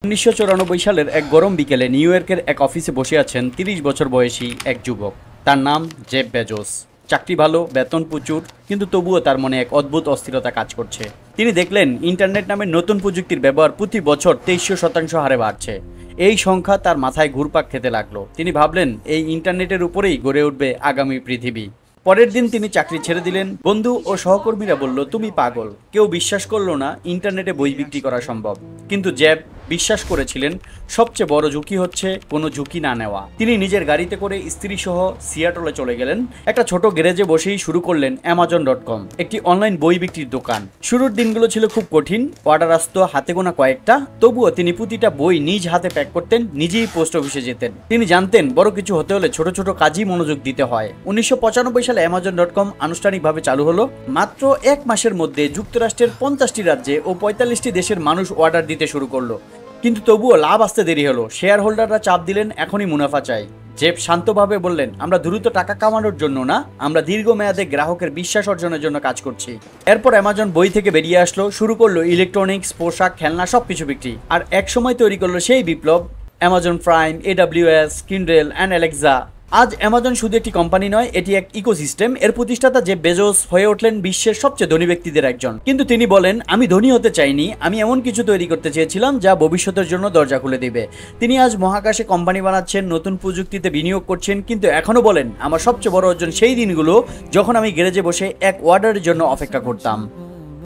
1994 সালের এক গরম বিকেলে নিউ ইয়র্কের এক অফিসে বসে আছেন 30 বছর বয়সী এক যুবক। তার নাম জেফ বেজোস। চাকরি ভালো, বেতন প্রচুর, কিন্তু তবুও তার মনে এক অদ্ভুত অস্থিরতা কাজ করছে। তিনি দেখলেন ইন্টারনেট নামের নতুন প্রযুক্তির ব্যবহার প্রতি বছর 2300% হারে বাড়ছে। এই সংখ্যা তার মাথায় ঘুরপাক খেতে লাগলো। তিনি ভাবলেন এই ইন্টারনেটের উপরেই গড়ে উঠবে আগামী পৃথিবী। পরের দিন তিনি চাকরি ছেড়ে দিলেন। বন্ধু ও সহকর্মীরা বলল, তুমি পাগল। কেউ বিশ্বাস করলো না ইন্টারনেটে বই বিক্রি করা সম্ভব। কিন্তু জেফ বিশ্বাস করেছিলেন সবচেয়ে বড় ঝুঁকি হচ্ছে কোনো ঝুঁকি না নেওয়া। তিনি নিজের গাড়িতে করে স্ত্রী সহ সিয়াটলে চলে গেলেন। একটা ছোট গ্যারেজে বসেই শুরু করলেন Amazon.com, একটি অনলাইন বই বিক্রির দোকান। শুরুর দিনগুলো ছিল খুব কঠিন, অর্ডার আসতো হাতে গোনা কয়েকটা। তবুও তিনি প্রতিটা বই নিজ হাতে প্যাক করতেন, নিজেই পোস্ট অফিসে যেতেন। তিনি জানতেন বড় কিছু হতে হলে ছোট ছোট কাজই মনোযোগ দিতে হয়। 1995 সালে Amazon.com আনুষ্ঠানিকভাবে চালু হলো। মাত্র এক মাসের মধ্যে যুক্তরাষ্ট্রের 50টি রাজ্যে ও 45টি দেশের মানুষ অর্ডার দিতে শুরু করলো। কিন্তু তবুও লাভ আসতে দেরি হলো। শেয়ার হোল্ডাররা চাপ দিলেন এখনই মুনাফা চাই। জেফ শান্তভাবে বললেন, আমরা দ্রুত টাকা কামানোর জন্য না, আমরা দীর্ঘমেয়াদে গ্রাহকের বিশ্বাস অর্জনের জন্য কাজ করছি। এরপর অ্যামাজন বই থেকে বেরিয়ে আসলো, শুরু করলো ইলেকট্রনিক্স, পোশাক, খেলনা সবকিছু বিক্রি। আর এক সময় তৈরি করলো সেই বিপ্লব, Amazon Prime, AWS, Kindle and Alexa. আজ অ্যামাজন শুধু একটি কোম্পানি নয়, এটি এক ইকোসিস্টেম। এর প্রতিষ্ঠাতা জেফ বেজোস হয়ে উঠলেন বিশ্বের সবচেয়ে ধনী ব্যক্তিদের একজন। কিন্তু তিনি বলেন, আমি ধনী হতে চাইনি, আমি এমন কিছু তৈরি করতে চেয়েছিলাম যা ভবিষ্যতের জন্য দরজা খুলে দেবে। তিনি আজ মহাকাশে কোম্পানি বানাচ্ছেন, নতুন প্রযুক্তিতে বিনিয়োগ করছেন, কিন্তু এখনো বলেন, আমার সবচেয়ে বড় অর্জন সেই দিনগুলো যখন আমি গ্যারেজে বসে এক অর্ডারের জন্য অপেক্ষা করতাম।